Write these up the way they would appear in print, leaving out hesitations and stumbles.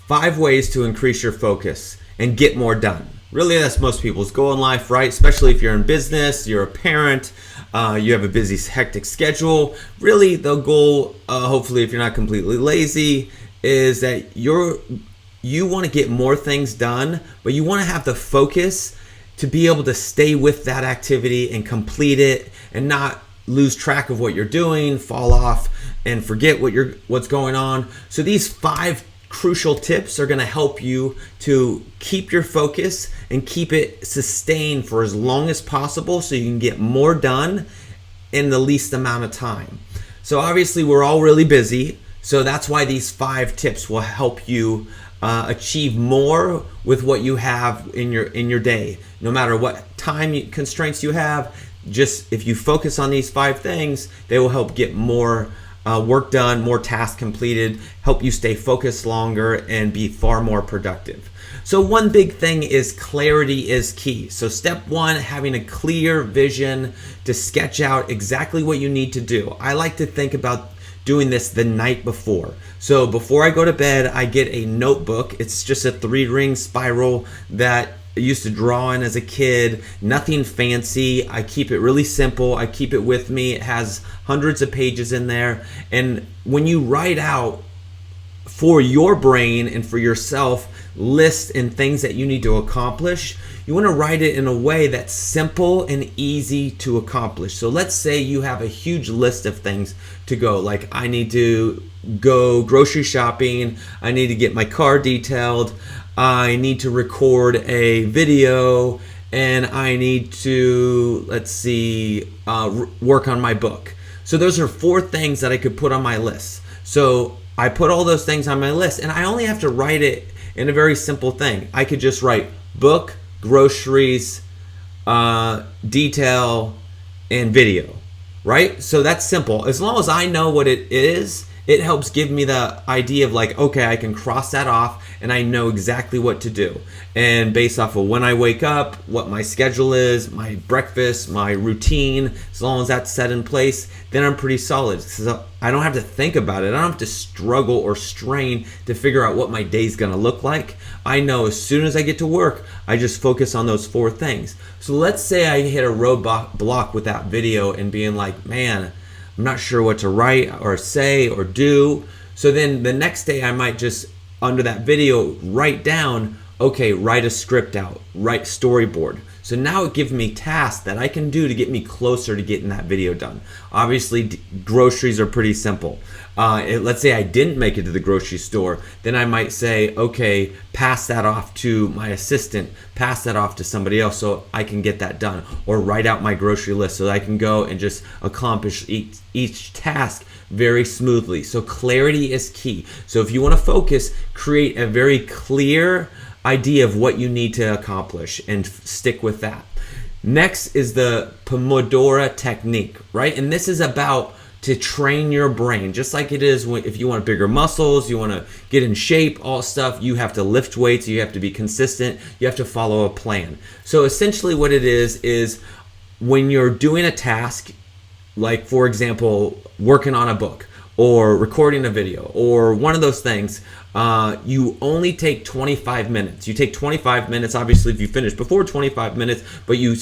5 ways to increase your focus and get more done. Really, that's most people's goal in life, right? Especially if you're in business, you're a parent, you have a busy, hectic schedule. Really, the goal, hopefully if you're not completely lazy, is that you want to get more things done, but you want to have the focus to be able to stay with that activity and complete it and not lose track of what you're doing, fall off, and forget what's going on. So these 5 crucial tips are going to help you to keep your focus and keep it sustained for as long as possible so you can get more done in the least amount of time. So obviously we're all really busy, so that's why these 5 tips will help you achieve more with what you have in your day. No matter what time constraints you have, just if you focus on these 5 things, they will help get more work done, more tasks completed, help you stay focused longer and be far more productive. So one big thing is clarity is key. So step 1, having a clear vision to sketch out exactly what you need to do. I like to think about doing this the night before. So before I go to bed, I get a notebook. It's just a 3-ring spiral that I used to draw in as a kid. Nothing fancy. I keep it really simple. I keep it with me. It has hundreds of pages in there. And when you write out for your brain and for yourself lists and things that you need to accomplish, you want to write it in a way that's simple and easy to accomplish. So let's say you have a huge list of things to go, like I need to go grocery shopping, I need to get my car detailed, I need to record a video, and I need to, work on my book. So those are 4 things that I could put on my list. So I put all those things on my list, and I only have to write it in a very simple thing. I could just write book, groceries, detail, and video, right? So that's simple. As long as I know what it is, it helps give me the idea of like, okay, I can cross that off and I know exactly what to do. And based off of when I wake up, what my schedule is, my breakfast, my routine, as long as that's set in place, then I'm pretty solid. So I don't have to think about it. I don't have to struggle or strain to figure out what my day's gonna look like. I know as soon as I get to work, I just focus on those 4 things. So let's say I hit a roadblock with that video and being like, man, I'm not sure what to write or say or do. So then the next day I might just, under that video, write down, okay, write a script out, write storyboard. So now it gives me tasks that I can do to get me closer to getting that video done. Obviously, groceries are pretty simple. Let's say I didn't make it to the grocery store, then I might say, okay, pass that off to my assistant, pass that off to somebody else so I can get that done, or write out my grocery list so that I can go and just accomplish each task very smoothly. So clarity is key. So if you want to focus, create a very clear idea of what you need to accomplish and stick with that. Next is the Pomodora Technique, right? And this is about to train your brain, just like it is if you want bigger muscles, you want to get in shape, all stuff, you have to lift weights, you have to be consistent, you have to follow a plan. So essentially what it is when you're doing a task, like for example, working on a book or recording a video or one of those things, you only take 25 minutes. You take 25 minutes, obviously if you finish before 25 minutes, but you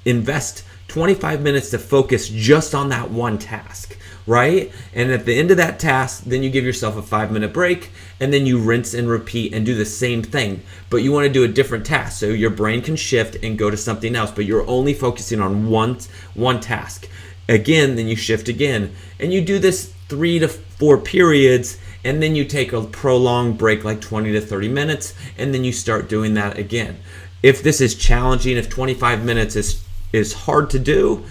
invest 25 minutes to focus just on that one task, right? And at the end of that task, then you give yourself a 5-minute break, and then you rinse and repeat and do the same thing, but you want to do a different task so your brain can shift and go to something else, but you're only focusing on one task. Again, then you shift again, and you do this 3 to 4 periods, and then you take a prolonged break like 20 to 30 minutes, and then you start doing that again. If this is challenging, if 25 minutes is hard to do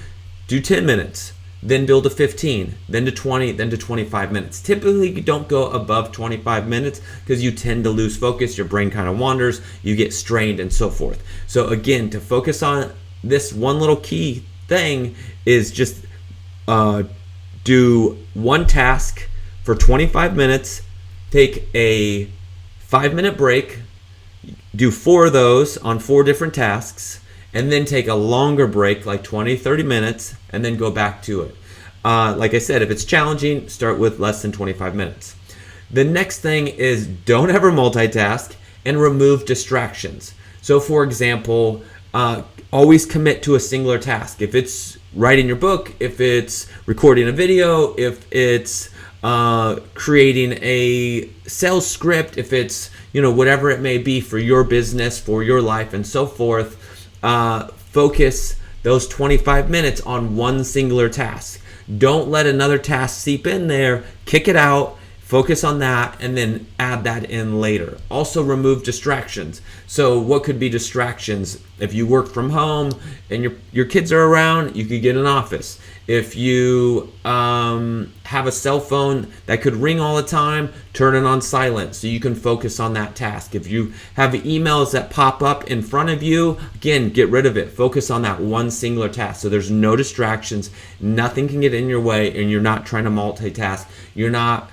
10 minutes, then build to 15, then to 20, then to 25 minutes. Typically, you don't go above 25 minutes because you tend to lose focus, your brain kind of wanders, you get strained and so forth. So again, to focus on this one little key thing is just do one task for 25 minutes, take a 5-minute break, do 4 of those on 4 different tasks, and then take a longer break, like 20, 30 minutes, and then go back to it. Like I said, if it's challenging, start with less than 25 minutes. The next thing is don't ever multitask and remove distractions. So for example, always commit to a singular task. If it's writing your book, if it's recording a video, if it's creating a sales script, if it's, whatever it may be for your business, for your life, and so forth, focus those 25 minutes on one singular task. Don't let another task seep in there. Kick it out. Focus on that and then add that in later. Also remove distractions. So what could be distractions? If you work from home and your kids are around, you could get an office. If you have a cell phone that could ring all the time, turn it on silent so you can focus on that task. If you have emails that pop up in front of you, again, get rid of it. Focus on that one singular task so there's no distractions. Nothing can get in your way and you're not trying to multitask. You're not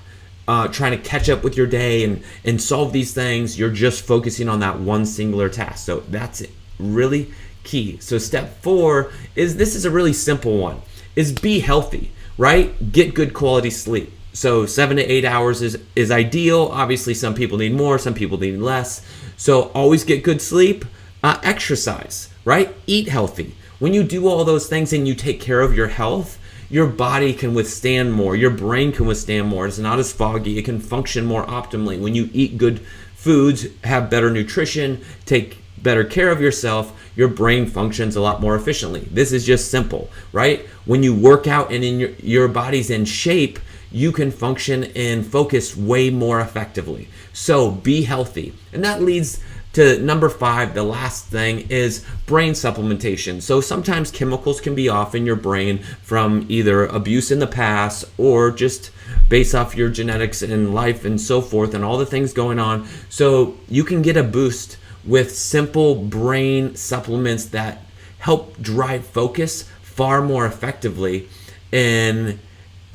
trying to catch up with your day and solve these things. You're just focusing on that one singular task. So that's really key. So step 4 this is a really simple one, is be healthy, right? Get good quality sleep. So 7 to 8 hours is ideal. Obviously, some people need more, some people need less. So always get good sleep. Exercise, right? Eat healthy. When you do all those things and you take care of your health, your body can withstand more. Your brain can withstand more. It's not as foggy. It can function more optimally. When you eat good foods, have better nutrition, take better care of yourself, your brain functions a lot more efficiently. This is just simple, right? When you work out and your body's in shape, you can function and focus way more effectively. So be healthy. And that leads to number 5, the last thing is brain supplementation. So sometimes chemicals can be off in your brain from either abuse in the past or just based off your genetics and life and so forth and all the things going on. So you can get a boost with simple brain supplements that help drive focus far more effectively. And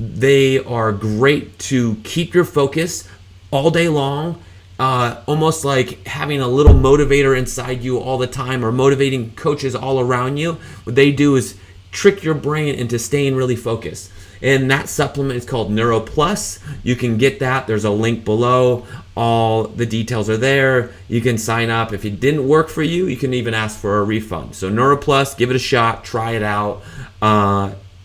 they are great to keep your focus all day long. Almost like having a little motivator inside you all the time, or motivating coaches all around you. What they do is trick your brain into staying really focused. And that supplement is called Neuro Plus. You can get that. There's a link below. All the details are there. You can sign up. If it didn't work for you, you can even ask for a refund. So Neuro Plus, give it a shot. Try it out.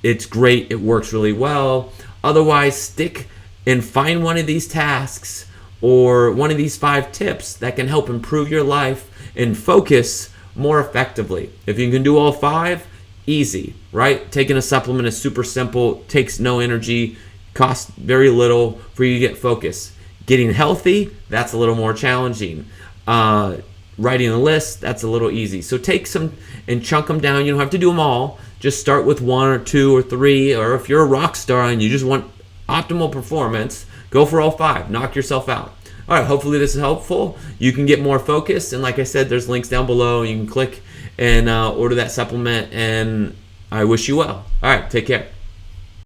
It's great. It works really well. Otherwise, stick and find one of these tasks or one of these 5 tips that can help improve your life and focus more effectively. If you can do all 5, easy, right? Taking a supplement is super simple, takes no energy, costs very little for you to get focus. Getting healthy, that's a little more challenging. Writing a list, that's a little easy. So take some and chunk them down. You don't have to do them all. Just start with 1 or 2 or 3, or if you're a rock star and you just want optimal performance, go for all 5. Knock yourself out. All right, hopefully this is helpful. You can get more focused. And like I said, there's links down below. You can click and order that supplement. And I wish you well. All right, take care.